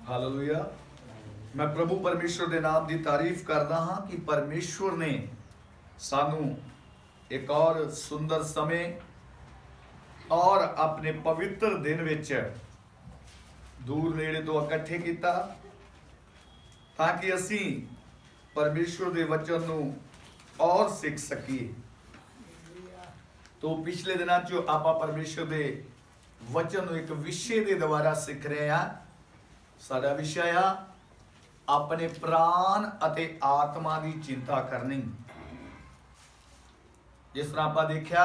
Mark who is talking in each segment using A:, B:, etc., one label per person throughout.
A: Hallelujah. मैं प्रभु परमेश्वर के नाम की तारीफ करता हाँ कि परमेश्वर ने सानू एक और सुंदर समय और अपने पवित्र दिन विच दूर नेड़े तो इकट्ठे किया ताकि असी परमेश्वर के वचन नू और सीख सकीए। तो पिछले दिनों चो आपां परमेश्वर के वचन नू एक विषय के द्वारा सीख रहे हैं। साडा विषय आ अपने प्राण अते आत्मा की चिंता करनी। जिस तरह आपां देखा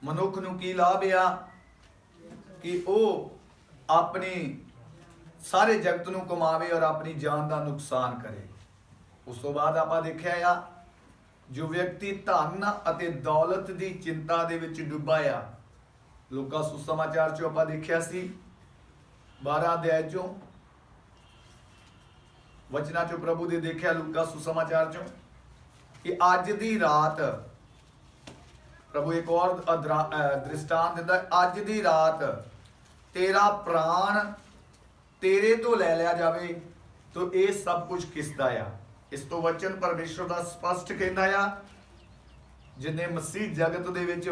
A: मनुख नू की लाभ आ कि वह अपनी सारे जगत नू कमावे और अपनी जान का नुकसान करे। उस तो बाद आपां देखा आ जो व्यक्ति धन अते दौलत की चिंता दे विच डुबा आ। लूका सुसमाचार चो आपां देखा सी 12 अध्याय चो वचना चो प्रभु दे देखा लूका सुसमाचार चो कि अज दी रात प्रभु एक और दृष्टांत दिता। अज दी रात तेरा प्राण तेरे तो ले लिया जावे तो ये सब कुछ किसदा आ। इस तो वचन परमेश्वर का स्पष्ट कहता आ जिन्हें मसीह जगत दे विच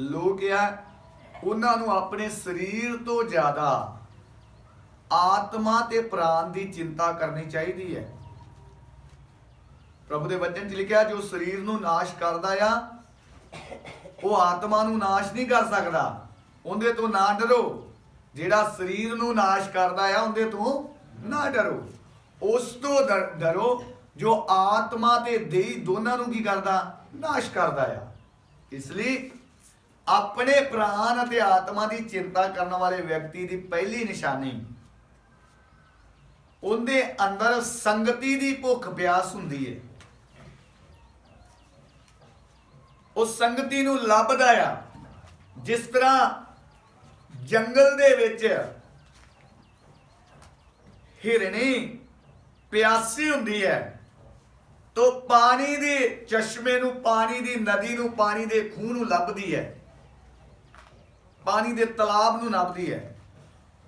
A: लोग आ उन्हां नूं अपने शरीर तो ज्यादा आत्मा ते प्राण की चिंता करनी चाहिए है। प्रभु के वचन च लिखा जो शरीर नूं नाश करदा आ वो आत्मा नूं नाश नहीं कर सकता। उहदे तो ना डरो। जिहड़ा शरीर नूं नाश करदा आ उहदे तो ना डरो। उस तो डरो जो आत्मा ते देही दोनों नूं की करदा नाश करदा आ। इसलिए अपने प्राण अते आत्मा की चिंता करने वाले व्यक्ति की पहली निशानी उनके अंदर संगति की भुख प्यास हुंदी है। उस संगति नूं लभदा आ। जिस तरह जंगल दे विच हिरनी प्यासी हुंदी है तो पानी दे चश्मे नूं पानी दी नदी नूं पानी दे खूह नूं लभदी है। पानी दे तलाब नूं लभदी है।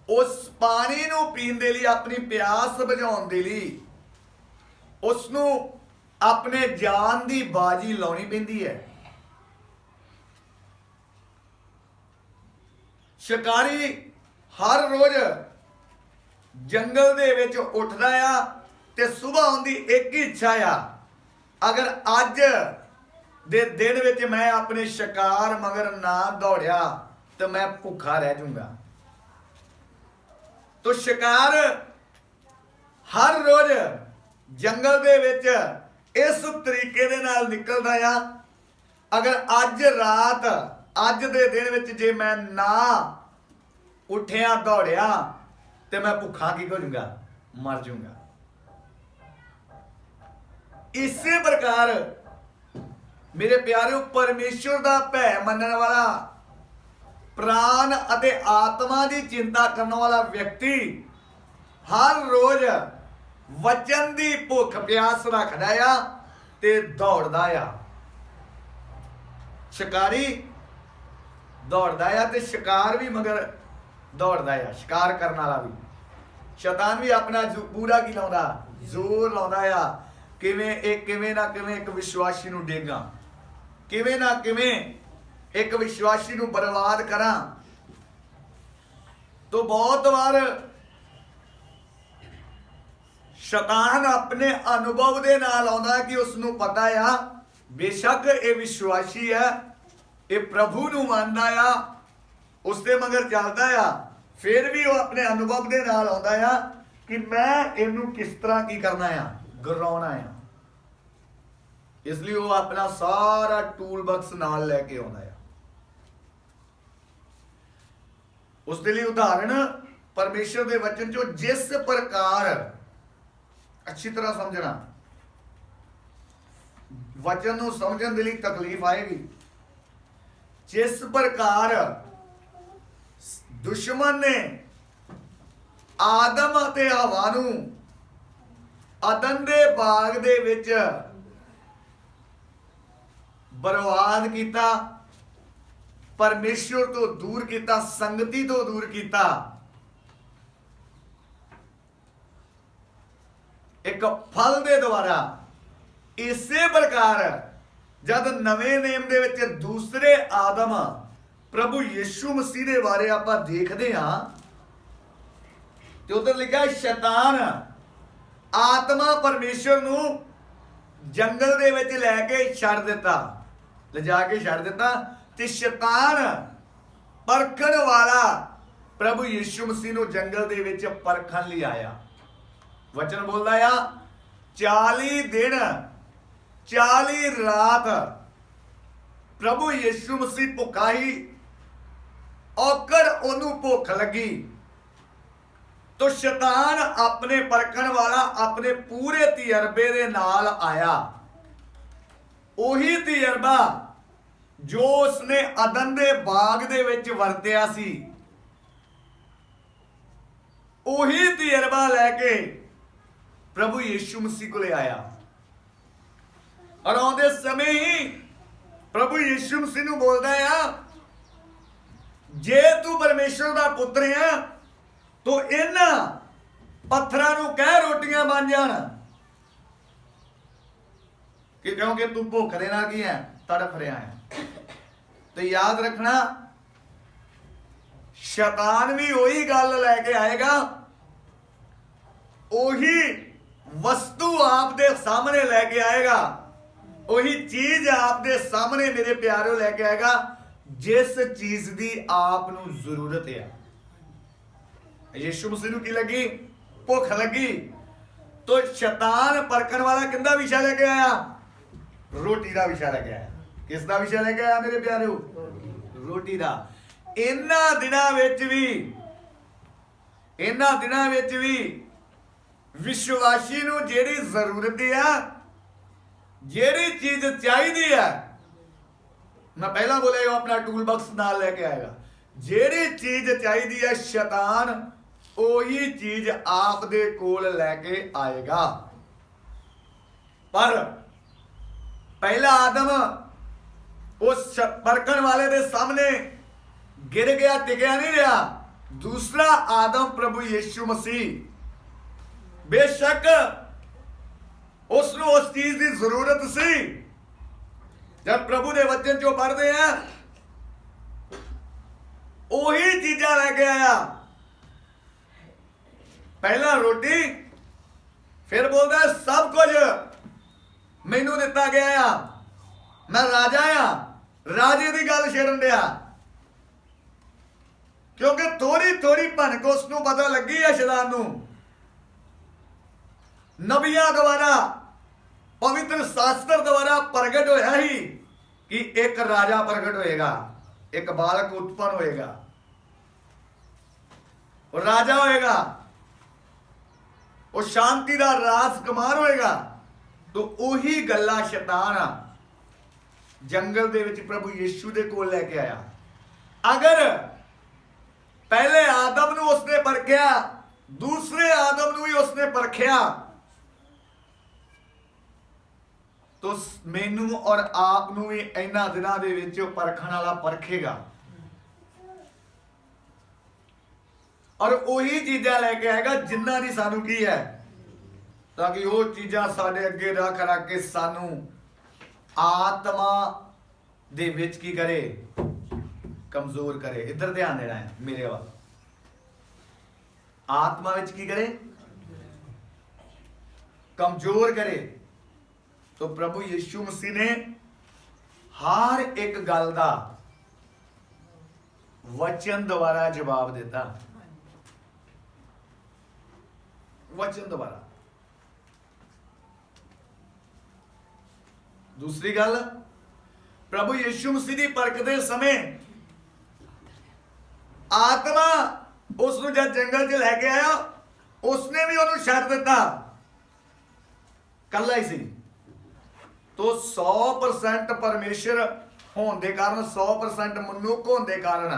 A: उस पानी नूं पीण दे लई अपनी प्यास बुझाउण दे लई उसनूं अपने जान की बाजी लाउणी पैंदी है। शिकारी हर रोज जंगल दे विच उठदा आ ते सुबह उनकी एक ही इच्छा आ अगर अज दे दिन विच मैं अपने शिकार मगर ना दौड़िया तो मैं भुखा रह जाऊंगा। तो शिकार हर रोज जंगल दे विच इस तरीके दे नाल निकलदा आ अगर अज रात अज दे दिन विच जे मैं ना उठिया दौड़िया तो मैं भुखा की हो जाऊंगा मर जाऊंगा। इसी प्रकार मेरे प्यारे परमेश्वर का भय मनने वाला प्राण अते आत्मा की चिंता करने वाला व्यक्ति हर रोज वचन की भुख प्यास रखदा आ ते दौड़दा आ। शिकारी दौड़दा आ ते शिकार भी मगर दौड़दा आ। शिकार करने वाला भी शैतान भी अपना पूरा की लाउंदा जोर लाउंदा आ किवें ना किवें एक विश्वासी नूं डेगा किवें ना किवें एक विश्वासी नूं बर्बाद करा। तो बहुत बार शैतान अपने अनुभव दे नाल आउंदा कि उसनूं पता आ बेशक ये विश्वासी है ये प्रभु नूं मनदा आ उसदे मगर चलदा आ फिर भी वो अपने अनुभव दे नाल आउंदा आ कि मैं इनू किस तरह की करना आ गिराउणा आ। इसलिए वो अपना सारा टूल बक्स नाल लैके आउंदा आ। उसके लिए उदाहरण परमेश्वर के वचन चो जिस प्रकार अच्छी तरह समझना वचन को समझने के लिए तकलीफ आएगी। जिस प्रकार दुश्मन ने आदम अते हवा नूं अदन दे बाग दे विच बर्बाद किया परमेश्वर तो दूर किया संगति तो दूर किया एक फल दे द्वारा। इसे प्रकार जद नवे नेम दे विच दूसरे आदम प्रभु यीशु मसीह दे बारे आपां देखदे हां ते उधर लिखा शैतान आत्मा परमेश्वर नूं जंगल दे विच लैके छड्ड दिता, लिजा के छड्ड दिता ते शैतान परखण वाला प्रभु यीशु मसीह नूं जंगल दे विच परखण लई आया। वचन बोलदा आ 40 दिन 40 रात प्रभु यीशु मसीह भुखा ही, औकड़ ओनू भुख लगी तो शैतान अपने परखण वाला अपने पूरे तजर्बे दे नाल आया। ओही तजर्बा जो उसने अदन दे बाग दे विच वरतिया सी, ओही तजर्बा लैके प्रभु यीशु मसीह को ले आया। और आउंदे समय ही प्रभु यीशु मसीह नूं बोलदा आ, जे तू परमेश्वर दा पुत्र है तो इन्हां पत्थरां नूं कह रोटियां बन जाण, कि क्योंकि तू भुख दे नाल की है तड़फ रहा है। तो याद रखना शैतान भी वही गल लैके आएगा, ओही वस्तु आप दे सामने लेके आएगा, वही चीज आप दे सामने मेरे प्यारे लेके आएगा जिस चीज की आप नूं जरूरत है। यीशु मसीह नूं की लगी? भुख लगी तो शैतान परखण वाला किंदा विषय लेके आया? रोटी का विषय लेके आया। किसका विषय लेके आया मेरे प्यारे? रोटी का। इन्हां दिनां विच भी विश्वासी नूं जेड़ी जरूरत है, जेड़ी चीज चाहिए है, मैं पहला बोलिया अपना टूल बॉक्स नाल लेके आएगा। जेड़ी चीज चाहिए है शैतान ओही चीज आप दे कोल लेके आएगा। पर पहला आदम उस परखण वाले दे सामने गिर गया, टिकया नहीं रहा। दूसरा आदम प्रभु यीशु मसीह, बेशक उसनूं उस चीज की जरूरत सी। जब प्रभु के वचन चो पढ़ते हैं ओही चीजा लेके आया। पहला रोटी, फिर बोलता है सब कुछ मैनू दिता गया आ, मैं राजा आ, राजे की गल छेड़न दिया। क्योंकि थोड़ी थोड़ी भनक उसनूं पता लगी है शैतान नूं, नबियां द्वारा पवित्र शास्त्र द्वारा प्रगट होया ही कि एक राजा प्रगट होएगा, एक बालक उत्पन्न होएगा और राजा होएगा, वो शांति का राजकुमार होएगा। तो उही गल्ला शैतान जंगल दे विच प्रभु यीशु दे कोल लेके आया। अगर पहले आदम नूं उसने परखिया, दूसरे आदम नूं भी उसने परखिया, तो मैनू और आप नूं भी इन्हां दिनां दे विच परखण वाला परखेगा और उही चीज़ां लेके आएगा जिन्हां दी सानू की है, ताकि वो चीज़ां साडे अगे रख रख के सानू आत्मा दे विच की करे, कमजोर करे। इधर ध्यान देना है मेरे वाल। आत्मा विच की करे? कमजोर करे। तो प्रभु यीशु मसीह ने हर एक गल का वचन द्वारा जवाब देता, वचन द्वारा। दूसरी गल, प्रभु यीशु मसीह की परखते समय आत्मा उसनूं जब जंगल च लैके आया, उसने भी उन्होंने छड्ड दिता, कल्ला ही सी। तो 100% परमेश्वर होने के कारण, 100% मनुख होने के कारण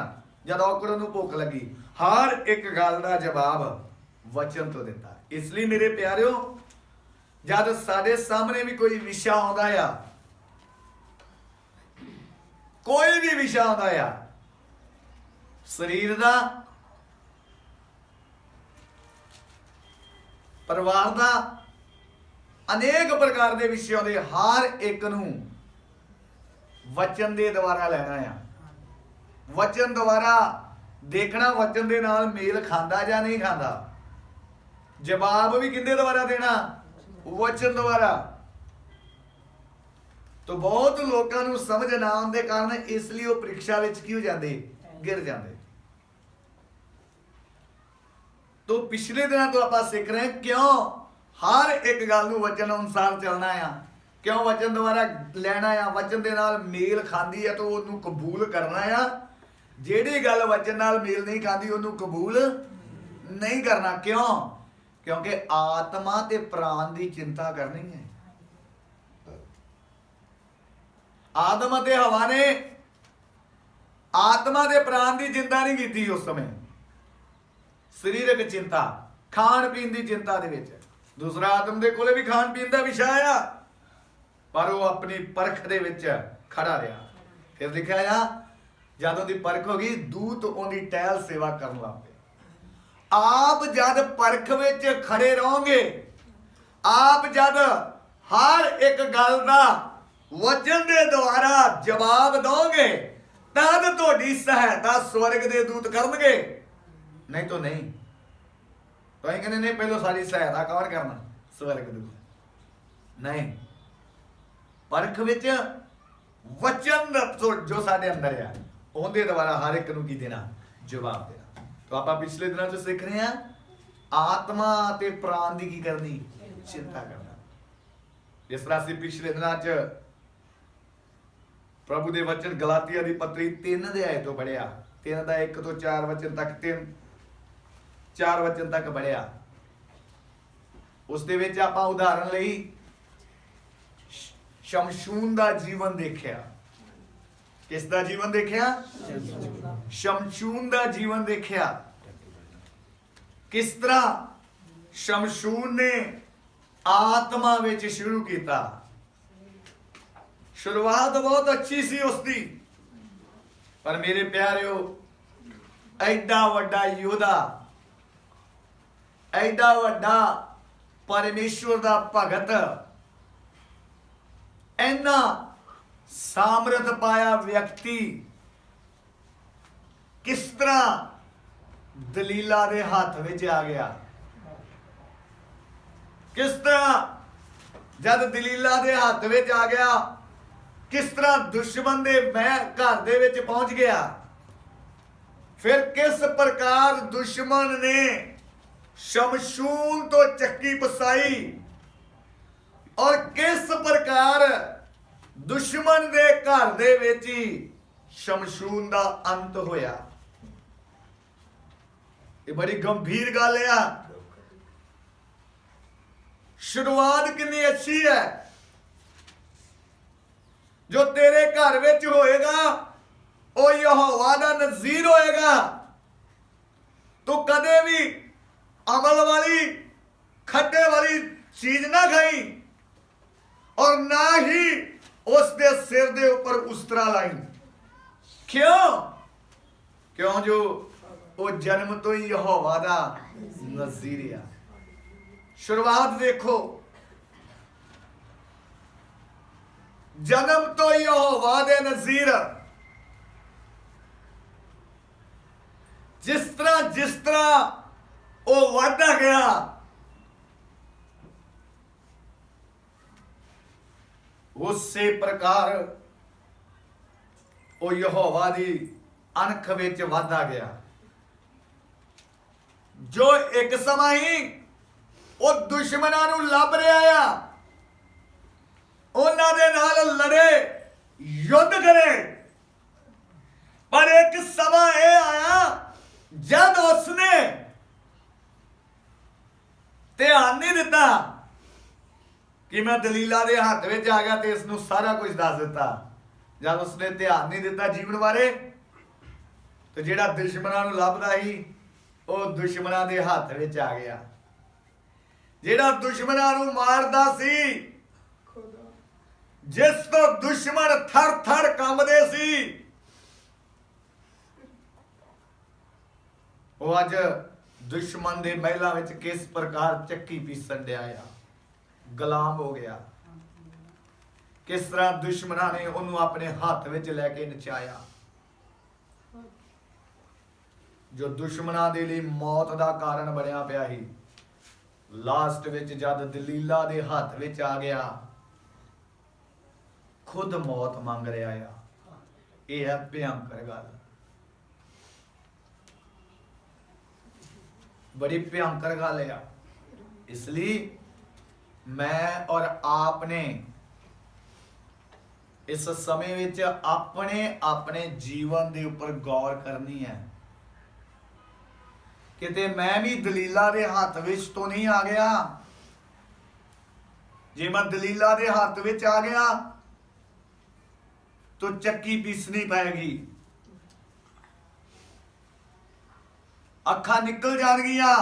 A: जब औकड़ नूं भुख लगी, हर एक गल का जवाब वचन तो दिता। इसलिए मेरे प्यारिओ, जब साडे सामने भी कोई विषय आउंदा आ, कोई भी विषय आउंदा आ, शरीर का, परिवार का, अनेक प्रकार के विषयों के हर एक नूं वचन के द्वारा लेना आ, वचन द्वारा देखना, वचन के नाल मेल खाता या नहीं खाता, जवाब भी किंदे द्वारा देना, वचन द्वारा। तो बहुत लोगों को समझ ना आने कारण इसलिए वो परीक्षा विच की हो जाते, गिर जाते। तो पिछले दिनों तो आप सीख रहे हैं क्यों हर एक गल नूं वचन अनुसार चलना आ, क्यों वचन द्वारा लेना आ, वचन के नाल मेल खाती है तो उन्होंने कबूल करना आ, जिहड़ी गल वचन नाल मेल नहीं खाती उन्होंने कबूल नहीं करना। क्यों? क्योंकि आत्मा ते प्राण की चिंता करनी है। आदम ते हवा ने आत्मा के प्राण की चिंता नहीं की उस समय, शरीरक चिंता, खाण पीन की चिंता दे विच। दूसरा आदम के कोले भी खाण पीन का विषय आया, पर वो अपनी परख दे विच खड़ा रहा। फिर लिखा आ जदों की परख हो गई दूत उनकी टहल सेवा करन लग पे। आप जद परख विच खड़े रहोगे, आप जद हर एक गल का वचन के द्वारा जवाब दोगे, तद तुहाडी सहायता स्वर्ग के दूत करनगे, नहीं तो नहीं। तो अं कहते नहीं पहलो सारी सहायता कौन करना, स्वर्ग दूत नहीं। परख विच वचन जो साडे अंदर है उनके द्वारा हर एक नूं की देना, जवाब देना। तो आप पिछले दिनों च सीख रहे हैं आत्मा ते प्राण की करनी, चिंता करना। जिस तरह से पिछले दिनों च प्रभु दे वचन गलातिया दी पत्री 3 अध्याय तो पढ़िया, 3 का 1 तो 4 वचन तक, 4 वचन तक पढ़िया। उस दे विच आपां उदाहरण लई शमशून का जीवन देखिया। किसका जीवन देखिया? शमशून का जीवन देखिया। किस तरह शमशून ने आत्मा विच शुरू किया। शुरुआत बहुत अच्छी सी उसकी, पर मेरे प्यारिओ एडा वड्डा योद्धा, एडा वड्डा परमेश्वर का भगत, इन्ना सामर्थ पाया व्यक्ति किस तरह दलीला दे हाथ विच आ गया। किस तरह जब दलीला दे हाथ विच आ गया, किस तरह दुश्मन दे घर दे विच पहुंच गया। फिर किस प्रकार दुश्मन ने शमशून तो चक्की पसाई और किस प्रकार दुश्मन दे घर दे विच ही शमशून दा अंत होया। ये बड़ी गंभीर गल है। शुरुआत कितनी अच्छी है। जो तेरे घर विच होएगा वो यहोवा दा नज़ीर होएगा। तो कदे भी अमल वाली खड्डे वाली चीज ना खाई और ना ही उसके सिर दे ऊपर उस्तरा लाई। क्यों? क्यों जो वो जन्म तो ही यहोवा दा नज़ीर है। शुरुआत देखो, जन्म तो यहोवा दे नज़ीर। जिस तरह वो वादा गया, उसे प्रकार वो यहोवा दी अनख विच वादा गया। जो एक समय ही वो दुश्मनां नूं लभ रहा आ, उन्हां दे नाल लड़े, युद्ध करे, पर एक समय यह आया जब उसने ध्यान नहीं दिता कि मैं दलीला दे हाथ में आ गया तो इसनूं सारा कुछ दस दिता। जब उसने ध्यान नहीं दिता जीवन बारे, तो जिहड़ा दुश्मनां नूं लभदा ही वो दुश्मनां दे हाथ में आ गया। जिहड़ा दुश्मनां नूं मारदा सी, जिस तो दुश्मन थर थर कंबदे सी, वो अज दुश्मन दे महलों में किस प्रकार चक्की पीसन दिया। ਗੁਲਾਮ ਹੋ ਗਿਆ। ਕਿਸ ਤਰ੍ਹਾਂ ਦੁਸ਼ਮਣਾਂ ਨੇ ਉਹਨੂੰ ਆਪਣੇ ਹੱਥ ਵਿੱਚ ਲੈ ਕੇ ਨਚਾਇਆ। ਜੋ ਦੁਸ਼ਮਣਾਂ ਦੇ ਲਈ ਮੌਤ ਦਾ ਕਾਰਨ ਬਣਿਆ ਪਿਆ ਸੀ, ਲਾਸਟ ਵਿੱਚ ਜਦ ਦਲੀਲਾ ਦੇ ਹੱਥ ਵਿੱਚ ਆ ਗਿਆ, ਖੁਦ ਮੌਤ ਮੰਗ ਰਿਹਾ ਆ। ਇਹ ਹੈ ਭਿਆਨਕ ਗੱਲ, बड़ी भयंकर गल है। इसलिए मैं और आपने इस समय विच अपने अपने जीवन के उपर गौर करनी है। किते मैं भी दलीला दे हाथ विच तो नहीं आ गया। जे मैं दलीला दे हाथ विच आ गया तो चक्की पीसनी पैगी, अखा निकल जाएगियां,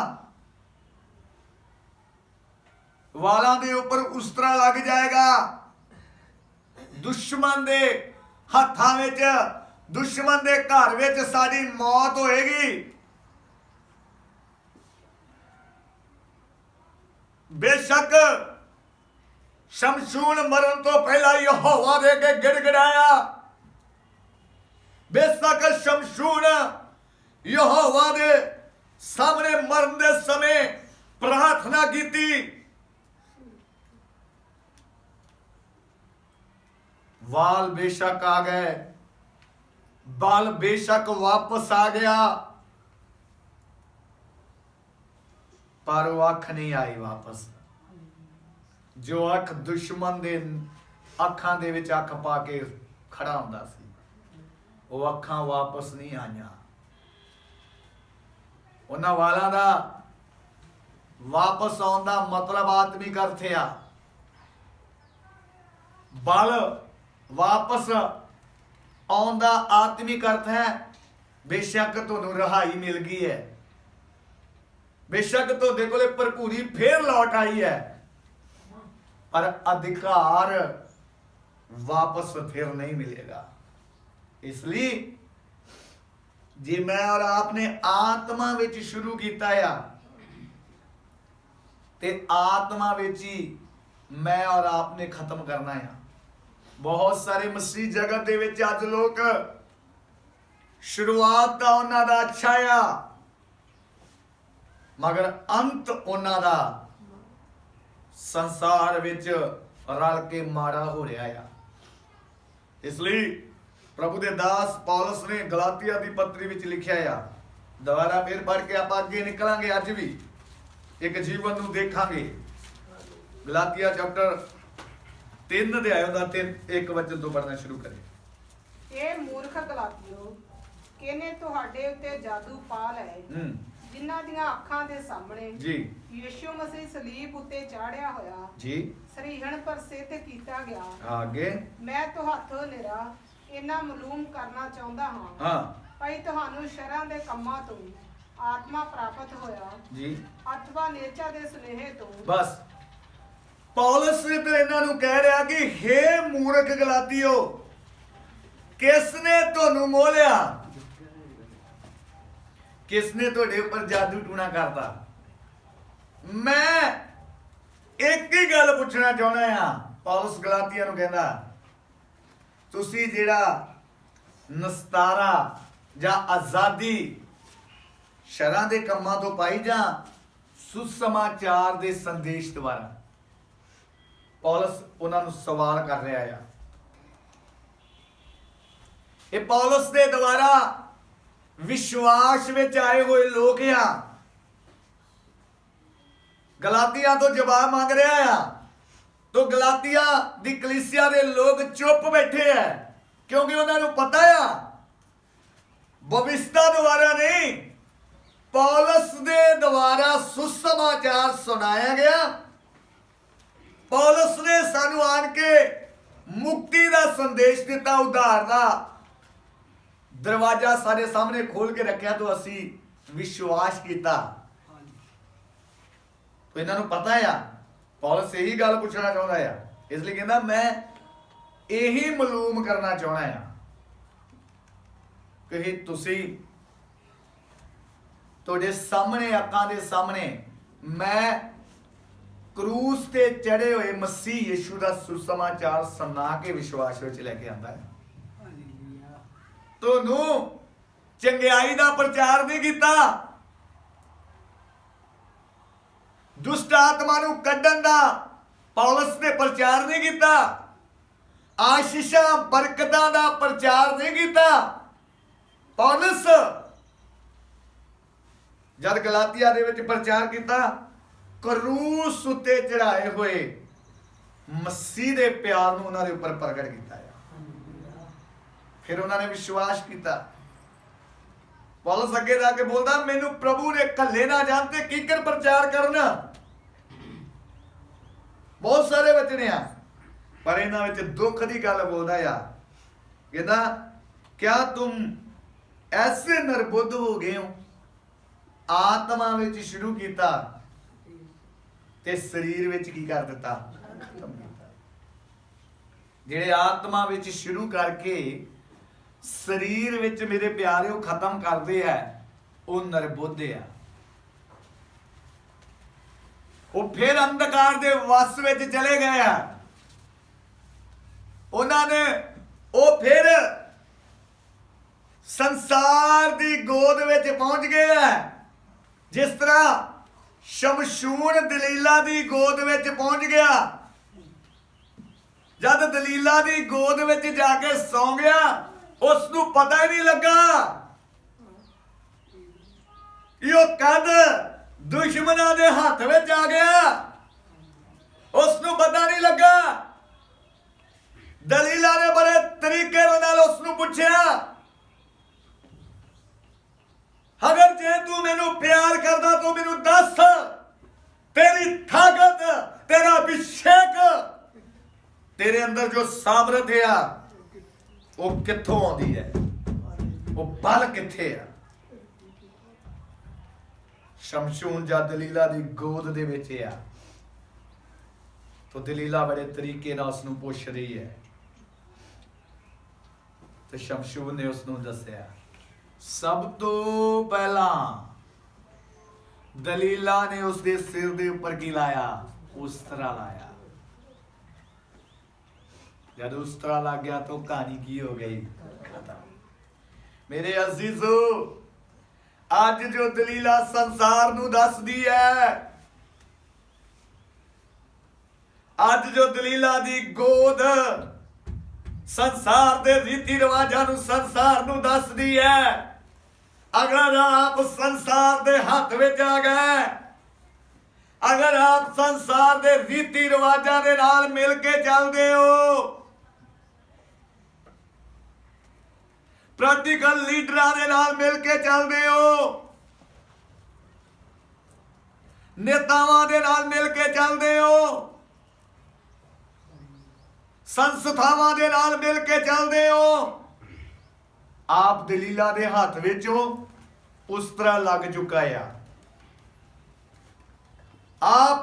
A: वालों के ऊपर उस्तरा लग जाएगा। दुश्मन दे हाथां विच, दुश्मन दे घर विच साडी मौत होएगी। बेशक शमशून मरण तो पहला यहोवा दे के गिड़गिड़ाया। बेशक शमशून यहोवा दे सामने मरण दे समय प्रार्थना की थी। वाल बेशक आ गए, बाल बेशक वापस आ गया, पर वो अख नहीं आई वापस। जो अख दुश्मन दे अखां दे विच अख पा के खड़ा हुंदा सी, वो अखां वापस नहीं आईयां। उन्हां वालां दा वापस आउण दा मतलब आत्मिक अर्थ आ। बल वापस आउण दा आत्मिक अर्थ है बेशक तुहानूं रिहाई मिल गई है, बेशक तुहाडे कोले भरपूरी फिर लौट आई है, पर अधिकार वापस फिर नहीं मिलेगा। इसलिए जे मैं और आपने आत्मा विच शुरू किया है ते आत्मा विच ही मैं और आपने खत्म करना है। बहुत सारे मसीह जगत दे विच अज लोग शुरुआत दा उन्हां दा अच्छा आ, मगर अंत उन्हां दा संसार विच रल के माड़ा हो रहा है। इसलिए प्रभु दे दास पौलुस ने गलातिया की पत्री विच लिखिया है। दोबारा फिर पढ़ के आप अगे निकलांगे, अज भी एक जीवन नूं देखांगे। गलातिया चैप्टर 3 अध्याय दा 1 वचन तो पढ़ना शुरू करें।
B: ए मूर्ख गलातियो, किने तुहाडे उत्ते जादू पा लए, जिन्हां दीयां अखां दे सामने जी यीशु मसीह सलीब उत्ते चाढ़िया होया जी सरीहण पर सिद्ध कीता गया। आगे मैं तुहाथों निरा इन्ना मालूम करना चाहता हाँ भाई तुहानू शरां दे कम्मां तो आत्मा प्राप्त होया जी अथवा नेचा दे सुनेहे तो। बस पौलुस ने तो इन्हां नू कह रहा कि हे मूर्ख गलातियो, किसने तुहानू मोलिया, किसने तुहाडे ऊपर जादू टूना करता। मैं एक ही गल पूछना चाहना हाँ। पौलुस गलातिया नू कहंदा तुसी जिहड़ा नस्तारा जा आजादी शरां दे कम्मां तो पाई जा सुसमाचार दे संदेश द्वारा। पौलुस उन्हां नू सवाल कर रहा है। ये पौलुस दे द्वारा विश्वास विच आए हुए लोग आ, गलातिया तो जवाब मांग रहा है। तो गलातिया दी कलीसिया दे लोग चुप बैठे हैं, क्योंकि उन्होंने पता है भविष्यता द्वारा नहीं, पौलुस दे द्वारा सुसमाचार सुनाया गया। पौलुस ने सानू आन के मुक्ति का संदेश दिता, उद्धार का दरवाजा सारे सामने खोल के रखा, तो असी विश्वास किया। तो इन्हों पता है पौलुस यही गल पूछना चाहता है, इसलिए कहना मैं यही मालूम करना चाहना है कि तुसी तुहाडे सामने अखां दे सामने मैं
A: क्रूस ते चढ़े हुए मसीह यीशु का सुसमाचार सुना के विश्वास में लेके आता है। तू चंगियाई का प्रचार नहीं किया, दुष्ट आत्मा नूं कड्ढण दा पौलुस ने प्रचार नहीं किया, आशीषां बरकतां दा प्रचार नहीं किया। पौलुस जद गलातिया दे विच प्रचार किया, क्रूस उत्ते चढ़ाए हुए मसीह दे प्यार नूं उन्हां दे उपर प्रगट किया। फिर उन्होंने विश्वास किया। पौलुस अगे जाके बोलता, मैनू प्रभु ने कल्ले ना जानते कीकर प्रचार करना। बहुत सारे बचने आ, पर इन्हां विच दुख की गल बोलता यार, कहता क्या तुम ऐसे निर्बुद्ध हो गए हो, आत्मा विच शुरू किया ते शरीर विच की कर दिता, खत्म किया। जिहड़े आत्मा विच शुरू करके शरीर विच मेरे प्यारे खत्म करते हैं, वो निर्बुद्ध है। वो फिर अंधकार दे वस विच चले गए हैं। उन्होंने वो फिर संसार दी गोद विच पहुंच गए हैं, जिस तरह शमशून दलीला दी गोद विच पहुंच गया। जद दलीला दी गोद विच जाके सौ गया, उसनू पता ही नहीं लगा यो कद दुश्मनों के हाथ में आ गया, उसनू पता नहीं लगा। दलीला ने बड़े तरीके नाल उसनू पूछया, अगर जे तू मैनू प्यार करदा तो मैनू दस, तेरी ताकत, तेरा अभिषेक, तेरे अंदर जो सामर्थ्य है वो कित्थों आउंदी है, वो बल कित्थे है। शमशून जा दलीला दी गोद दे विच आ, तो दलीला बड़े तरीके नाल उसनू पुछ रही है, तो शमशून ने उसनू दस्या। सब तो पहला दलीला ने उसके सिर दे उपर की लाया, उस्तरा लाया। जब उस्तरा लग गया तो कहानी की हो गई, खत्म। मेरे अजीजो, आज जो दलीला संसार नू दस दी है, आज जो दलीला दी गोद संसार दे रीति रिवाजां नू संसार नू दस दी है, अगर आप संसार दे हाथ विच आ गए, अगर आप संसार दे रीति रिवाजां दे नाल मिल के चलदे हो, प्रैक्टिकल लीडरां दे नाल मिल के चलदे हो, नेतावां दे नाल मिल के चलदे हो, संस्थावां दे नाल मिल के चलदे हो, आप दलीला दे हाथ विचों उस तरह लग चुका है। आप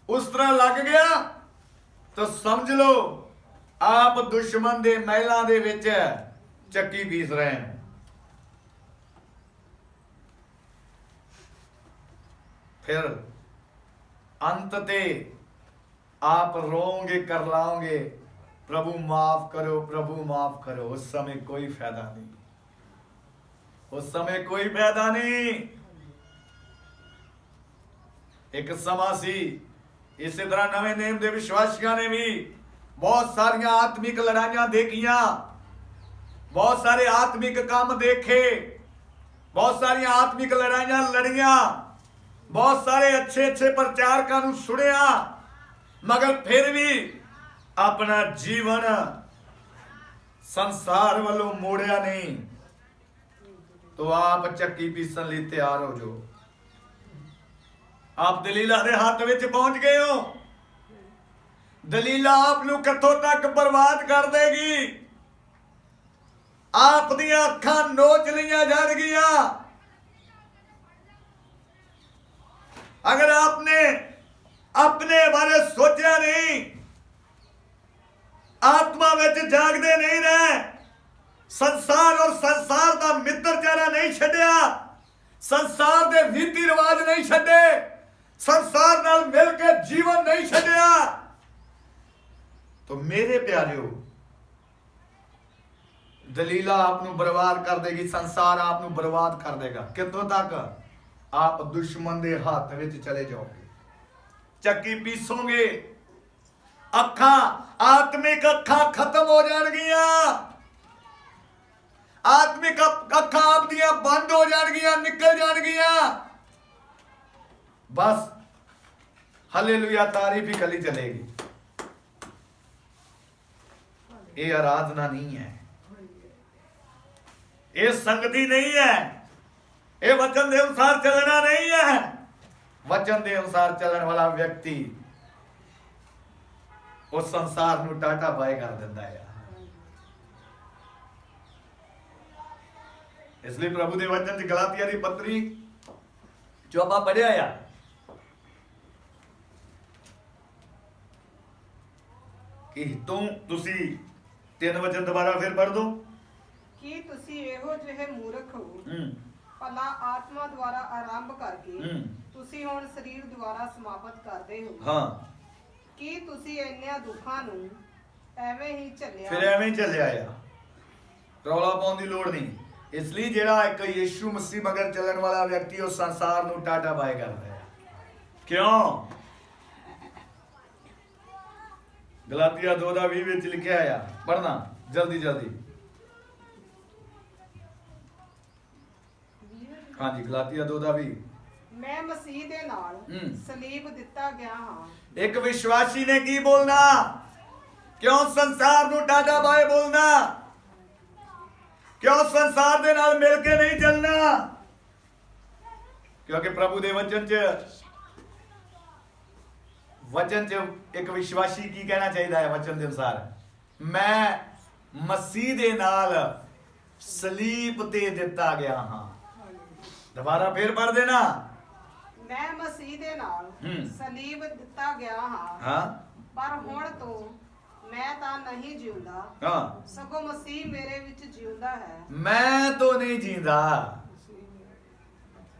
A: उस तरह लग गया तो समझ लो आप दुश्मन दे महलां दे विच चक्की पीस रहे हैं। फिर अंत ते आप रोओगे, कर लाओगे, प्रभु माफ करो, प्रभु माफ करो। उस समय कोई फायदा नहीं, उस समय कोई फायदा नहीं। एक समा सी, इसी तरह नवे नेम दे विश्वासियों ने भी बहुत सारिया आत्मिक लड़ाइयां देखिया, बहुत सारे आत्मिक काम देखे, बहुत सारी आत्मिक लड़ाइयां लड़िया, बहुत सारे अच्छे अच्छे प्रचारकां नूं सुनिया, मगर फिर भी अपना जीवन संसार वालों मोड़िया नहीं। तो आप चक्की पीसन लिए तैयार हो जाओ। आप दलीला दे हाथ विच पहुंच गए हो। दलीला आप नूं कित्थों तक बर्बाद कर देगी। आप दियां अखां नोच लिया जाणगियां। अगर आपने अपने बारे सोचा नहीं, आत्मा विच जागदे नहीं रहे, संसार और संसार का मित्रचारा नहीं छड्या, संसार दे रीति रिवाज नहीं छड्डे, संसार नाल मिल के जीवन नहीं छड्या, तो मेरे प्यारिओ दलीला आप बर्बाद कर देगी, संसार आप बर्बाद कर देगा। कितों तक? आप दुश्मन के हाथ में चले जाओगे, चक्की पीसोगे, अखा आत्मिक अखा खत्म हो जाएगियां, आत्मिक अखा आप दियां बंद हो जाएगियां, निकल जाएगियां। बस हालेलुया तारीफ ही कली चलेगी। ये आराधना नहीं है, ये संगति नहीं है, ये वचन के अनुसार चलना नहीं है। वचन के अनुसार चलने वाला व्यक्ति उस संसार नूं टाटा बाय कर दिंदा है। इसलिए प्रभु के वचन च गलातिया की पत्री जो आप पढ़िया आ कि तुसी 3 वचन दोबारा फिर पढ़ दो
B: कि तुसी ਇਹੋ ਜਿਹੇ ਮੂਰਖ ਹੋ, ਭਲਾ ਆਤਮਾ ਦੁਆਰਾ ਆਰੰਭ ਕਰਕੇ ਤੁਸੀਂ ਹੁਣ ਸਰੀਰ ਦੁਆਰਾ ਸਮਾਪਤ ਕਰਦੇ ਹੋ।
A: ਹਾਂ,
B: ਕਿ ਤੁਸੀਂ ਇੰਨਿਆਂ ਦੁੱਖਾਂ ਨੂੰ ਐਵੇਂ ਹੀ ਝੱਲਿਆ,
A: ਫਿਰ ਐਵੇਂ ਹੀ ਝੱਲਿਆ ਆ, ਰੌਲਾ ਪਾਉਣ ਦੀ ਲੋੜ ਨਹੀਂ। ਇਸ ਲਈ ਜਿਹੜਾ ਇੱਕ ਯਿਸੂ ਮਸੀਹ ਮਗਰ ਚੱਲਣ ਵਾਲਾ ਵਿਅਕਤੀ ਉਹ ਸੰਸਾਰ ਨੂੰ ਟਾਟਾ ਬਾਏ ਕਰਦਾ ਹੈ। ਕਿਉਂ? ਗਲਾਤੀਆ 2:20 ਵਿੱਚ ਲਿਖਿਆ ਆ, ਪੜ੍ਹਨਾ ਜਲਦੀ ਜਲਦੀ। ਹਾਂਜੀ, ਗਲਾਤੀਆ 2:20।
B: ਮੈਂ ਮਸੀਹ ਦੇ ਨਾਲ ਸਲੀਬ ਦਿੱਤਾ ਗਿਆ ਹਾਂ।
A: ਇੱਕ ਵਿਸ਼ਵਾਸੀ ਨੇ ਕੀ ਬੋਲਣਾ? ਕਿਉਂ ਸੰਸਾਰ ਨੂੰ ਟਾਟਾ ਬਾਏ ਬੋਲਣਾ? ਕਿਉਂ ਸੰਸਾਰ ਦੇ ਨਾਲ ਮਿਲ ਕੇ ਨਹੀਂ ਚੱਲਣਾ? ਕਿਉਂਕਿ ਪ੍ਰਭੂ ਦੇ ਵਚਨ 'ਚ ਇੱਕ ਵਿਸ਼ਵਾਸੀ ਕੀ ਕਹਿਣਾ ਚਾਹੀਦਾ ਹੈ? ਵਚਨ ਦੇ ਅਨੁਸਾਰ ਮੈਂ ਮਸੀਹ ਦੇ ਨਾਲ ਸਲੀਬ ਤੇ ਦਿੱਤਾ ਗਿਆ ਹਾਂ। ਦੁਬਾਰਾ ਫੇਰ ਪੜ੍ਹ ਦੇਣਾ।
B: ਮੈਂ ਮਸੀਹ ਦੇ ਨਾਲ ਸਲੀਬ ਦਿੱਤਾ ਗਿਆ ਹਾਂ,
A: ਹਾਂ,
B: ਪਰ ਹੁਣ ਤੋਂ ਮੈਂ ਤਾਂ ਨਹੀਂ ਜਿਉਂਦਾ,
A: ਹਾਂ,
B: ਸਗੋਂ ਮਸੀਹ ਮੇਰੇ ਵਿੱਚ ਜਿਉਂਦਾ ਹੈ।
A: ਮੈਂ ਤਾਂ ਨਹੀਂ ਜੀਂਦਾ,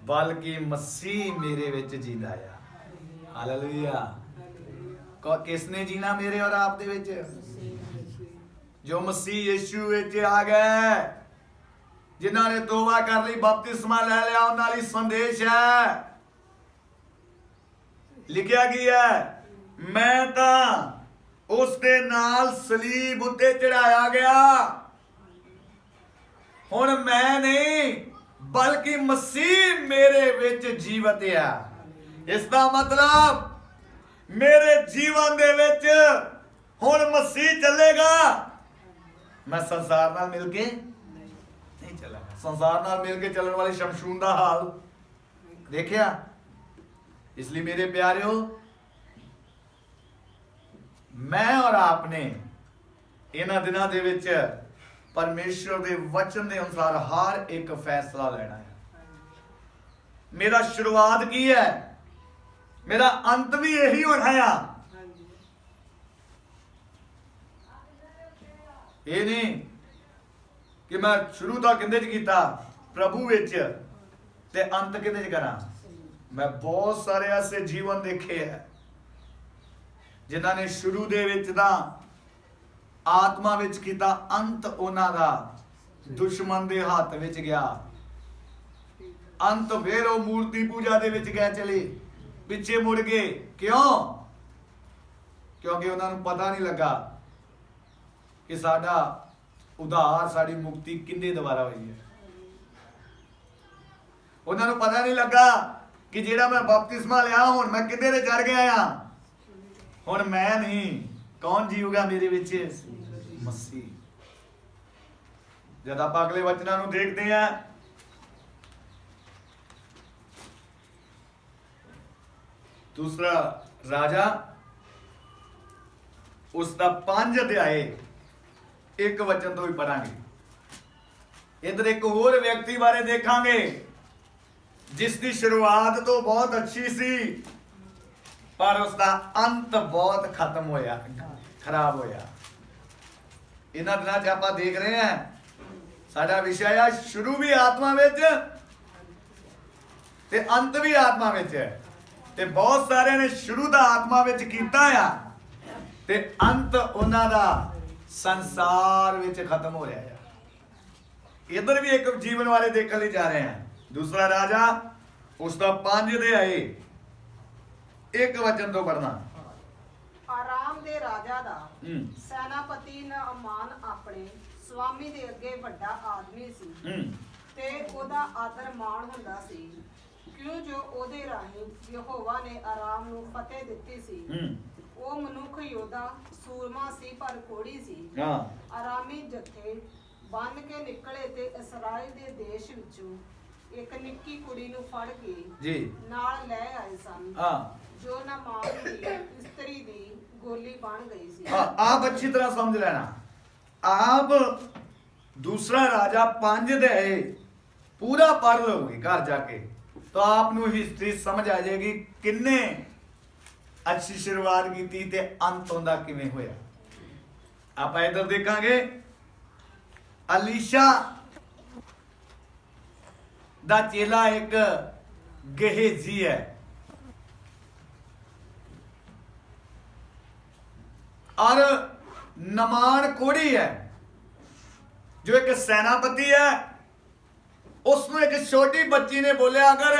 A: ਬਲਕਿ ਮਸੀਹ ਮੇਰੇ ਵਿੱਚ ਜੀਂਦਾ ਆ। ਹਾਲੇਲੂਇਆ। ਕਿਸਨੇ ਜੀਣਾ ਮੇਰੇ ਔਰ ਆਪ ਦੇ ਵਿੱਚ? ਜੋ ਮਸੀਹ ਯਿਸੂ ਵਿੱਚ ਆ ਗਏ, ਜਿਨ੍ਹਾਂ ਨੇ ਤੋਬਾ ਕਰ ਲਈ, ਬਪਤਿਸਮਾ ਲੈ ਲਿਆ, ਉਹਨਾਂ ਲਈ ਸੰਦੇਸ਼ ਹੈ। ਲਿਖਿਆ ਗਿਆ ਮੈਂ ਤਾਂ ਉਸ ਦੇ ਨਾਲ ਸਲੀਬ ਉੱਤੇ ਚੜਾਇਆ ਗਿਆ। ਹੁਣ ਮੈਂ ਨਹੀਂ, ਬਲਕਿ ਮਸੀਹ ਮੇਰੇ ਵਿੱਚ ਜੀਵਤ ਆ। ਇਸ ਦਾ ਮਤਲਬ ਮੇਰੇ ਜੀਵਨ ਦੇ ਵਿੱਚ ਹੁਣ ਮਸੀਹ ਚੱਲੇਗਾ। ਮੈਂ ਸੰਸਾਰ ਨਾਲ ਮਿਲ ਕੇ ਨਹੀਂ ਚੱਲਾਂਗਾ। ਸੰਸਾਰ ਨਾਲ ਮਿਲ ਕੇ ਚੱਲਣ ਵਾਲੇ ਸ਼ਮਸ਼ੂਨ ਦਾ ਹਾਲ ਦੇਖਿਆ। ਇਸ ਲਈ ਮੇਰੇ ਪਿਆਰਿਓ, ਮੈਂ ਔਰ ਆਪਨੇ ਇਹਨਾਂ ਦਿਨਾਂ ਦੇ ਵਿੱਚ ਪਰਮੇਸ਼ਰ ਦੇ ਵਚਨ ਦੇ ਅਨੁਸਾਰ ਹਰ ਇੱਕ ਫੈਸਲਾ ਲੈਣਾ ਹੈ। ਮੇਰਾ ਸ਼ੁਰੂਆਤ ਕੀ ਹੈ, ਮੇਰਾ ਅੰਤ ਵੀ ਇਹੀ ਹੋਣਾ ਆ। ਇਹ ਨਹੀਂ ਕਿ ਮੈਂ ਸ਼ੁਰੂ ਤਾਂ ਕਿੰਦੇ ਚ ਕੀਤਾ? ਪ੍ਰਭੂ ਵਿੱਚ, ਤੇ ਅੰਤ ਕਿੰਦੇ ਚ ਕਰਾਂ? ਮੈਂ ਬਹੁਤ ਸਾਰੇ ਐਸੇ ਜੀਵਨ ਦੇਖੇ ਹੈ ਜਿਨ੍ਹਾਂ ਨੇ ਸ਼ੁਰੂ ਦੇ ਵਿੱਚ ਤਾਂ ਆਤਮਾ ਵਿੱਚ ਕੀਤਾ, ਅੰਤ ਉਹਨਾਂ ਦਾ ਦੁਸ਼ਮਣ ਦੇ ਹੱਥ ਵਿੱਚ ਗਿਆ। ਅੰਤ ਫਿਰ ਉਹ ਮੂਰਤੀ ਪੂਜਾ ਦੇ ਵਿੱਚ ਗਏ, ਚਲੇ ਪਿੱਛੇ ਮੁੜ ਗਏ। ਕਿਉਂ? ਕਿਉਂਕਿ ਉਹਨਾਂ ਨੂੰ ਪਤਾ ਨਹੀਂ ਲੱਗਾ ਕਿ ਸਾਡਾ ਉਧਾਰ, ਸਾਡੀ ਮੁਕਤੀ ਕਿੰਨੇ ਦੁਆਰਾ ਹੋਈ ਹੈ। ਉਹਨਾਂ ਨੂੰ ਪਤਾ ਨਹੀਂ ਲੱਗਾ ਕਿ ਜਿਹੜਾ ਮੈਂ ਬਪਤਿਸਮਾ ਲਿਆ, ਹੁਣ ਮੈਂ ਕਿੰਨੇ ਦੇ ਚੜ ਗਿਆ ਆ। ਹੁਣ ਮੈਂ ਨਹੀਂ, ਕੌਣ ਜੀਊਗਾ ਮੇਰੇ ਵਿੱਚ? ਮਸੀਹ। ਜਦ ਆਪਾਂ ਅਗਲੇ ਵਚਨਾਂ ਨੂੰ ਦੇਖਦੇ ਆ, ਦੂਸਰਾ ਰਾਜਾ ਉਸ ਦਾ 5 ਅਧਿਆਏ 1 ਵਚਨ ਤੋਂ ਹੀ ਪੜਾਂਗੇ। ਇਧਰ ਇੱਕ ਹੋਰ ਵਿਅਕਤੀ ਬਾਰੇ ਦੇਖਾਂਗੇ ਜਿਸ ਦੀ ਸ਼ੁਰੂਆਤ ਤੋਂ ਬਹੁਤ ਅੱਛੀ ਸੀ, ਪਰ ਉਸ ਦਾ ਅੰਤ ਬਹੁਤ ਖਤਮ ਹੋਇਆ, ਖਰਾਬ ਹੋਇਆ। ਇਹਨਾਂ ਦਿਨਾਂ 'ਚ ਆਪਾਂ ਦੇਖ ਰਹੇ ਹਾਂ, ਸਾਡਾ ਵਿਸ਼ਾ ਆ ਸ਼ੁਰੂ ਵੀ ਆਤਮਾ ਵਿੱਚ ਤੇ ਅੰਤ ਵੀ ਆਤਮਾ ਵਿੱਚ ਹੈ। ਤੇ ਬਹੁਤ ਸਾਰਿਆਂ ਨੇ ਸ਼ੁਰੂ ਦਾ ਆਤਮਾ ਵਿੱਚ ਕੀਤਾ ਆ ਤੇ ਅੰਤ ਉਹਨਾਂ ਦਾ ਸੰਸਾਰ ਵਿੱਚ ਖਤਮ ਹੋ ਰਿਹਾ ਆ। ਇਧਰ ਵੀ ਇੱਕ ਜੀਵਨ ਵਾਲੇ ਦੇਖਣ ਲਈ ਜਾ ਰਹੇ ਹਾਂ। ਦੂਸਰਾ ਰਾਜਾ ਉਸ ਦਾ 5 ਦੇ ਆਏ 1 ਵਚਨ ਤੋਂ ਪੜਨਾ।
B: ਆਰਾਮ ਦੇ ਰਾਜਾ ਦਾ ਸੈਨਾਪਤੀ ਨਾਮਾਨ ਆਪਣੇ ਸਵਾਮੀ ਦੇ ਅੱਗੇ ਵੱਡਾ ਆਦਮੀ ਸੀ ਤੇ ਉਹਦਾ ਆਦਰ ਮਾਣ ਹੁੰਦਾ ਸੀ, ਕਿਉਂ ਜੋ ਉਹਦੇ ਰਾਹੀਂ ਯਹੋਵਾ ਨੇ ਆਰਾਮ ਨੂੰ ਫਤਿਹ ਦਿੱਤੀ ਸੀ। ਉਹ ਮਨੁੱਖ ਯੋਧਾ ਸੂਰਮਾ ਸੀ ਪਰ ਕੋੜੀ ਸੀ। ਆਰਾਮੀ ਜੱਥੇ ਬੰਨ ਕੇ ਨਿਕਲੇ ਤੇ ਇਸਰਾਇਲ ਦੇ ਦੇਸ਼ ਵਿੱਚੋਂ ਇੱਕ ਨਿੱਕੀ ਕੁੜੀ ਨੂੰ ਫੜ ਕੇ ਜੀ ਨਾਲ ਲੈ ਆਏ ਸਨ, ਜੋ ਨਾਮਾਨ ਦੀ ਇਸਤਰੀ ਦੀ ਗੋਲੀ ਬਣ ਗਈ ਸੀ।
A: आप अच्छी तरह समझ लेना। आप दूसरा राजा 5 दे पूरा पढ़ लोगे घर जाके तो आपनु हिस्ट्री समझ आ जाएगी किन्ने अच्छी शुरुआत की थी ते अंत उनका किवें होया। आप इधर देखांगे अलीशा दा चेला एक गेहजी है और नमान कोड़ी है जो एक सेनापति है। उसमें एक छोटी बच्ची ने बोलिया अगर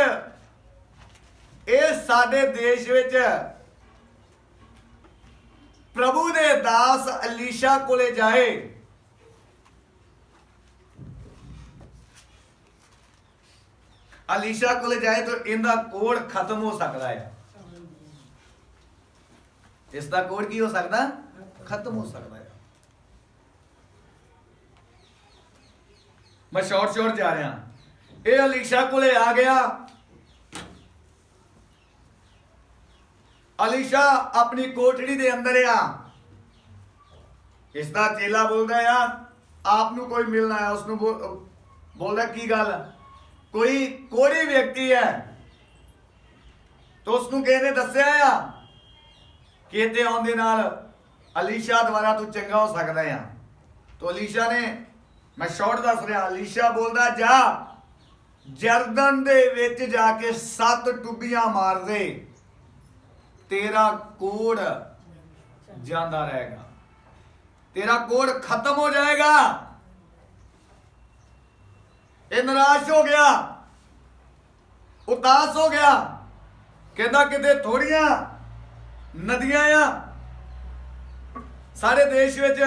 A: ये साडे देश विच प्रभु दे दास अलीशा कोले जाए अलीशा कोले जाए तो इनका कोड़ खत्म हो सकता है। इसका कोड की हो सकता खत्म हो सकता है। मैं शॉर्ट जा रहा ये अलीशा कोले आ गया। अलीशा अपनी कोठड़ी दे अंदर आ। इसका चेला बोलता है आपनु कोई मिलना है। उसनु बोल रहा की गल कोई कोड़ी व्यक्ति है तो उसनु कहने दस्या कि इतने आने नाल अलीशा द्वारा तू चंगा हो सकता है। तो अलीशा ने मैं शॉर्ट दस रहा अलीशा बोलता जा जरदन दे विच जाके 7 टुबियां मार दे तेरा कोड़ जांदा रहेगा, तेरा कोड़ खत्म हो जाएगा। ये निराश हो गया, उदास हो गया, कहता किते थोड़ियां नदियां आ सारे देश विच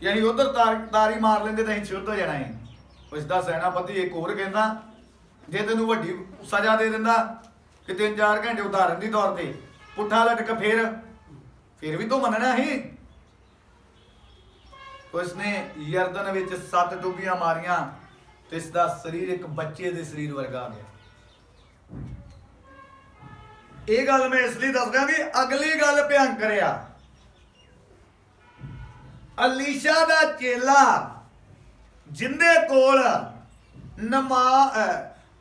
A: कि असीं उधर तारी मार लेंदे तां शुद्ध हो जाना है। उसका सेनापति एक होर कहंदा जे तैनूं वड्डी सजा दे दिंदा कि 3-4 घंटे उदाहरण के तौर पर पुट्ठा लटक फिर भी तो मनना ही। उसने यरदन विच 7 डुबियां मारियां तो इसका शरीर एक बच्चे के शरीर वर्गा आ गया। ये गल मैं इसलिए दस रहा कि अगली गल भयंकर आ। अलीशा दा चेला जिंदे कोल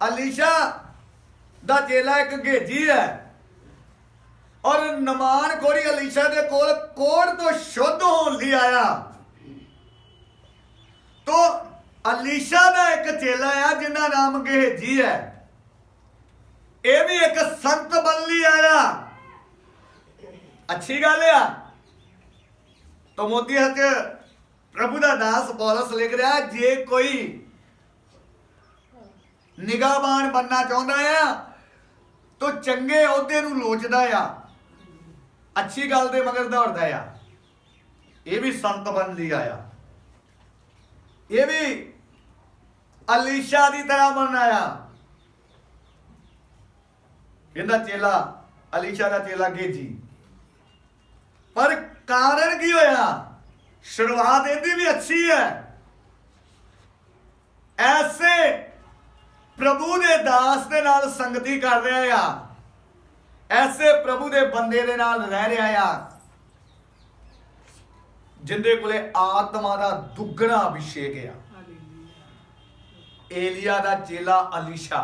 A: अलीशा दा चेला एक गेजी है और नमान कोड़ी अलीशा दे कोल कोड़ तो शुद्ध होने लिए आया। तो अलीशा दा एक चेला है जिन्ना नाम गेजी है, ये भी एक संत बन ली आया। अच्छी गल है। तो मोदी हक प्रभु दा दास पौलुस लिख रहा जे कोई निगाहबान बनना चाहता है तो चंगे ओहदे नूं लोचदा आ, अच्छी गल दे मगर दौड़दा आ। ये भी संत बन ली आया, ये भी अलीशा की तरह बन आया। इनका चेला अलीशा का चेला गेजी। पर कारण की होया शुरुआत इहदी भी अच्छी है। ऐसे प्रभु दे दास दे नाल संगति कर रहा आ, ऐसे प्रभु दे बंदे दे नाल रह रहा आ जिंदे कोले आत्मा दा दुगना अभिषेक है। एलिया दा चेला अलीशा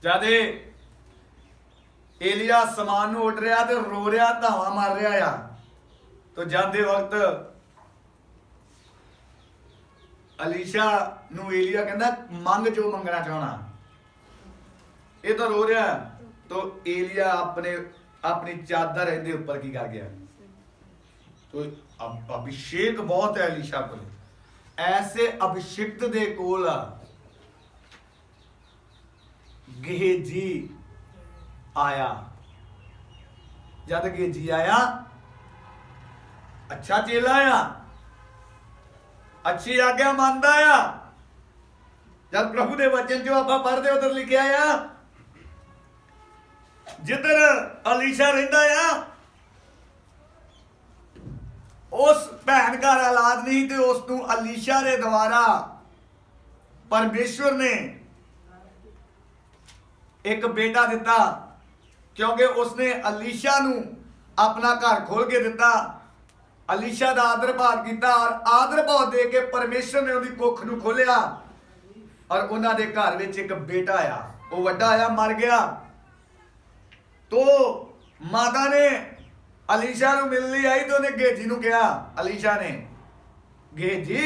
A: जदे एलिया समान उठ रहा तो रो रहा धावा मार रहा आ तो जाते वक्त ਅਲੀਸ਼ਾ ਨੂੰ ਏਲੀਆ ਕਹਿੰਦਾ ਮੰਗ ਜੋ ਮੰਗਣਾ ਚਾਹਣਾ। ਇਹ ਤਾਂ ਰੋ ਰਿਹਾ। तो एलिया अपनी चादर इहदे ऊपर की कर गया। तो अभिषेक बहुत है एलीशा को। ऐसे अभिषिक्त दे कोल गेहजी आया। जद गेहजी आया अच्छा चेला आ, अच्छी आज्ञा मानता आ। जब प्रभु के वचन जो आप पढ़ते उधर लिखा आ जिधर अलीशा रहिंदा आ उस भैन घर औलाद नहीं ते उसनू अलीशा दे द्वारा परमेश्वर ने एक बेटा दिता, क्योंकि उसने अलीशा नू अपना घर खोल के दिता। अलीशा दा आदर भाव किया और आदर भाव दे के परमेश्वर ने उहदी कुख नू खोलिया और उन्हां दे घर विच एक बेटा आया। वो वड्डा आया मर गया। तो माता ने अलीशा नू मिलने आई तो उन्हें गेहजी नू कहा, अलीशा ने गेहजी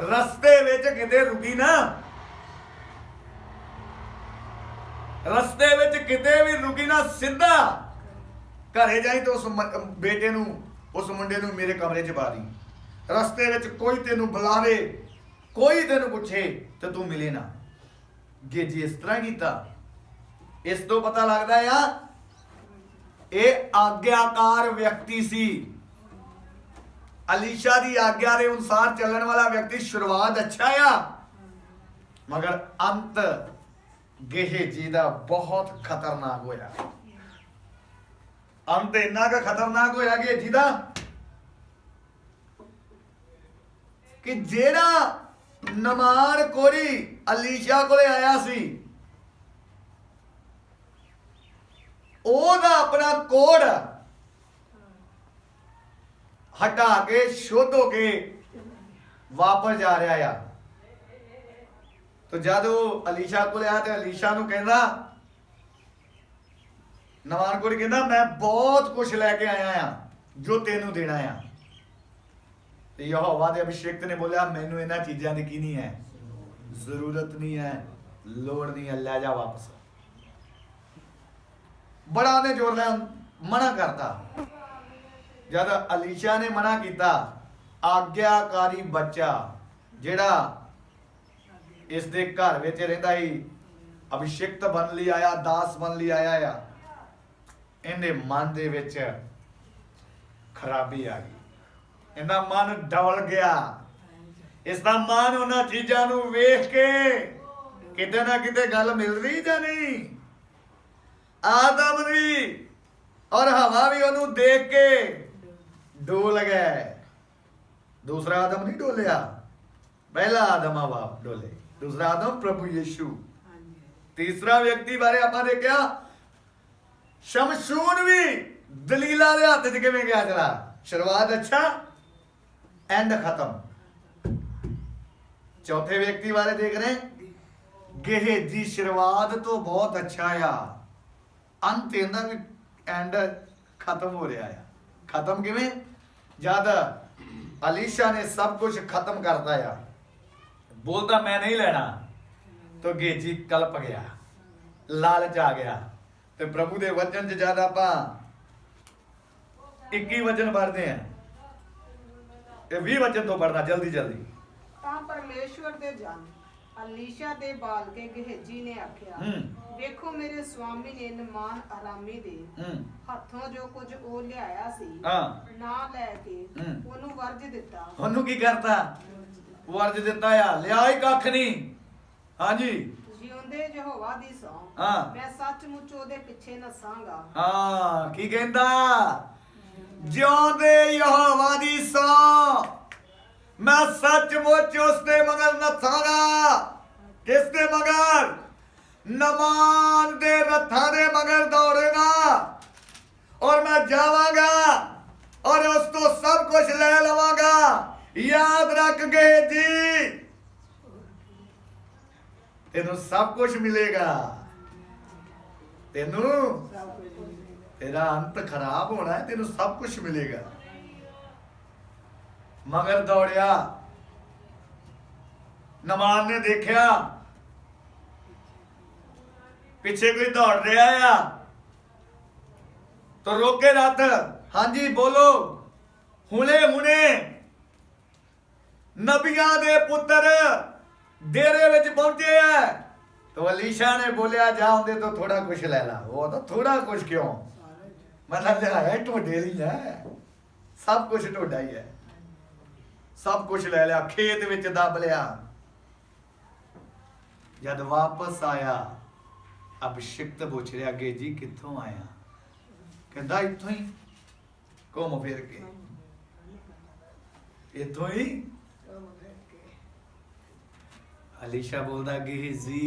A: रस्ते विच किते रुकी ना, रस्ते विच किते भी रुकी ना, सीधा घरे जाई तो उस बेटे नू उस मुंडे नू मेरे कमरे च पा दी। रस्ते विच कोई तेनू बुलावे कोई तेनू पूछे तो तू मिले ना। गेहजी इस तरह कीता। इस तो पता लगता है ये आज्ञाकार व्यक्ति सी। अलीशा की आज्ञा के अनुसार चलने वाला व्यक्ति शुरुआत अच्छा है मगर अंत गेहजी का बहुत खतरनाक होया। अंत इन्ना का खतरनाक होया गेहजी का कि जेड़ा नमान कोरी अलीशा को आया सी ओदा अपना कोड हटा के शुद्ध हो के वापस जा रहा है। तो जब वो अलीशा को आया तो अलीशा नू कहंदा नवान कोरी कहंदा मैं बहुत कुछ लैके आया हाँ जो तेनू देना है। तो यहोवा दे अभिषेक ने बोलिया मैनू इन्हां चीज़ां दी की नहीं है जरूरत नहीं है, लोड़ नहीं है, लै जा वापस। बड़ा ने जोर लिया मना करता। जब अलीशा ने मना किया आज्ञाकारी बच्चा जेड़ा इस दे घर विच रहिंदा ही अभिषिक्त बन ली आया, दास बन ली आया, इहदे मन दे विच खराबी आ गई। इहदा मन डोल गया। इसदा मन उन्हां चीज़ां नूं वेख के किते ना किते गल मिल रही जां नहीं। आदम भी और हवा भी उन्होंने देख के डोल गए। दूसरा आदम नहीं डोलिया, पहला आदम हवा डोले, दूसरा आदम प्रभु यीशु। तीसरा व्यक्ति बारे आप देखा शमशून भी दलीला दे हाथ च किवें गया चला। शुरुआत अच्छा एंड खत्म। चौथे व्यक्ति बारे देख रहे गेहजी शुरुआत तो बहुत अच्छा आ, अंत इहदा भी एंड खत्म हो रहा है। खत्म किवें? जद अलीशा ने सब कुछ खत्म करता है, बोलता मैं नहीं लेना, तो गेहजी कलप गया, लालच आ गया। तो प्रभु के वचन च जद आप 21 वचन पढ़ते हैं, 20 वचन तो पढ़ना जल्दी जल्दी।
B: ਤਾਂ ਪਰਮੇਸ਼ਵਰ ਦੇ ਜਨ ਅਲੀਸ਼ਾ ਦੇ ਬਾਲ ਕੇ ਗਹੇਜੀ ਨੇ ਆਖਿਆ ਵੇਖੋ ਮੇਰੇ ਸਵਾਮੀ ਨੇ ਨਮਾਨ ਆਰਾਮੀ ਦੇ ਹੱਥੋਂ ਜੋ ਕੁਝ ਉਹ ਲਿਆਇਆ ਸੀ ਨਾ ਲੈ ਕੇ ਉਹਨੂੰ ਵਰਜ ਦਿੱਤਾ।
A: ਉਹਨੂੰ ਕੀ ਕਰਤਾ? ਵਰਜ ਦਿੱਤਾ ਆ, ਲਿਆ ਹੀ ਕੱਖ ਨਹੀਂ। ਹਾਂਜੀ
B: ਜਿਉਂਦੇ ਯਹੋਵਾ ਦੀ ਸੌਂ ਮੈਂ ਸੱਚਮੁੱਚ ਉਹਦੇ ਪਿੱਛੇ ਨਸਾਂਗਾ।
A: ਹਾਂ ਕੀ ਕਹਿੰਦਾ? ਜਿਉਂਦੇ ਯਹੋਵਾ ਦੀ ਸੌਂ मैं सचमुच उसके मगर नथागा। किसके मगर? नमान दे रथा दे मगर दौड़ेगा और मैं जावांगा और उसको सब कुछ ले लवांगा। याद रख गए जी, तेनू सब कुछ मिलेगा। तेनू तेरा अंत खराब होना है, तेनू सब कुछ मिलेगा। मगर दौड़िया नमान ने देखा पिछे कोई दौड़ रहा है तो रोके रथ। हाँ जी बोलो। हुणे हुणे नबियां दे पुत्र डेरे विच पहुंचे है। तो अलीशा ने बोलिया जाओ दे तो थोड़ा कुछ ले ला। वो तो थोड़ा कुछ क्यों, मतलब लिया ढोडे ही है, सब कुछ ढोडा ही है, सब कुछ ले लिया, खेत विच दब लिया। जद वापस आया अभिषिक्त पूछ रहा गेजी कित्थों आया? कहता इत्थों ही घूम फिर के, इत्थों ही। अलीशा बोलता गेजी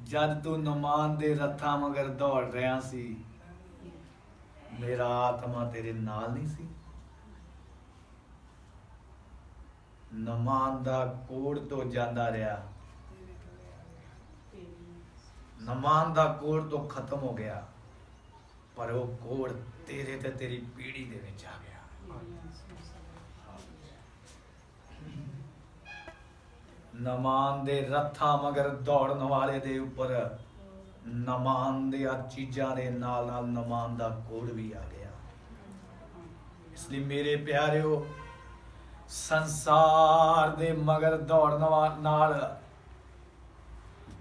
A: जद तू नमान दे रथा मगर दौड़ रहा सी, मेरा आत्मा तेरे नाल नहीं सी? नमान दा कोड़ तो जांदा रहा, नमान दा कोड़ तो खत्म हो गया, पर वो कोड़ तेरे ते तेरी पीढ़ी दे विच आ गया। नमान दे रथा मगर दौड़न वाले दे ऊपर नमान दिया चीज़ां दे नाल नाल नमान दा कोड़ भी आ गया। इसलिए मेरे प्यारेओ, संसार दे मगर दौड़न नाल,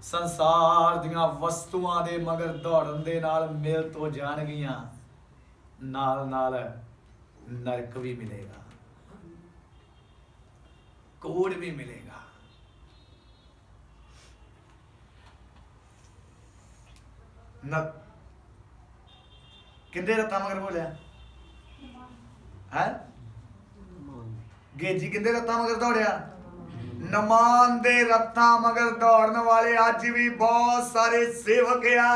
A: संसार दियां वस्तुआं दे मगर दौड़न दे नाल मिल तो जाणगियां, नाल नाल नरक भी मिलेगा, कोड़ भी मिलेगा। न किंदे रत्ता मगर बोलिया है? गेजी किंदे रत्ता मगर दौड़िया? नमान दे रत्ता मगर दौड़न वाले अज भी बहुत सारे सेवक आ,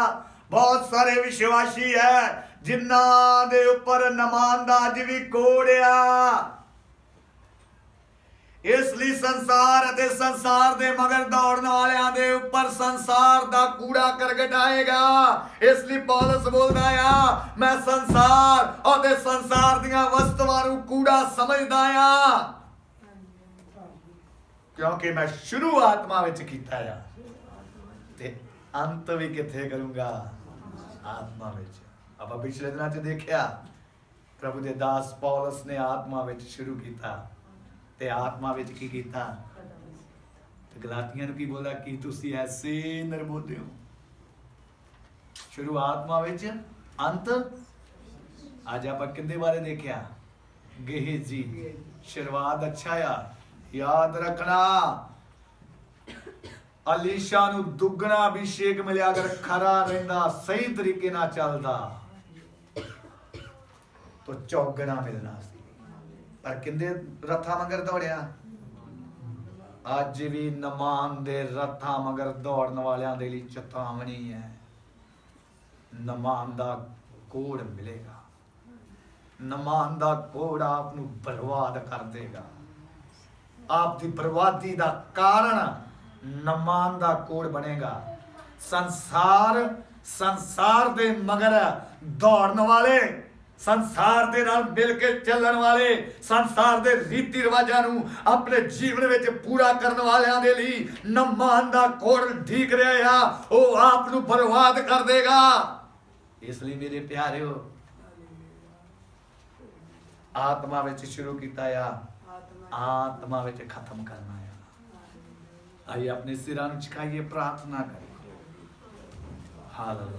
A: बहुत सारे विश्वासी है जिन्हां दे उपर नमान दा अज भी कोड़ आ। इसलिए संसार अते संसार दे मगर दौड़न वालियां दे उपर संसार दा कूड़ा करकट आएगा। इसलिए पौलुस बोलदा आ, मैं संसार और संसार दियां वस्तुआं नूं कूड़ा समझदा आ, क्योंकि मैं शुरू आत्मा विच कीता आ ते अंत भी किथे करूंगा? आत्मा विच। अब पिछले दिनां च देखिया प्रभु दे दास पौलुस ने आत्मा विच शुरू कीता ते आत्मा विच की कीता? ते गलातियां नूं की बोला कि तुसी ऐसे नरबोधे हो। शुरू आत्मा विच, अंत। अज आपां किंदे बारे देखिया? गेहजी। शुरुआत अच्छा आ, याद रखना अलीशा नूं दुगना अभिषेक मिलिया अगर खरा रहिंदा, सही तरीके नाल चलदा तो चौगना मिलना सी। पर किंदे रथा मगर दौड़िया? अज भी नमान दे रथा मगर दौड़न वालियां दे लई चेतावनी है, नमान दा कोड़ मिलेगा। नमान दा कोड़ आप नूं बर्बाद कर देगा। आप दी बर्बादी दा कारण नमान दा कोड़ बनेगा। संसार दे मगर दौड़न वाले, संसार दे नाल मिल के चलन वाले, संसार दे रीति रिवाजां नूं अपने जीवन विच पूरा करन वालियां दे लई नमान दा कोड़ ढीक रहा आ, वो आप नूं बर्बाद कर देगा। इसलिए मेरे प्यारेओ, आत्मा विच शुरू कीता आ, आत्मा विच खत्म करना है। आइए अपने सिरां नूं झुकाइए, प्रार्थना करिए। हालेलुया।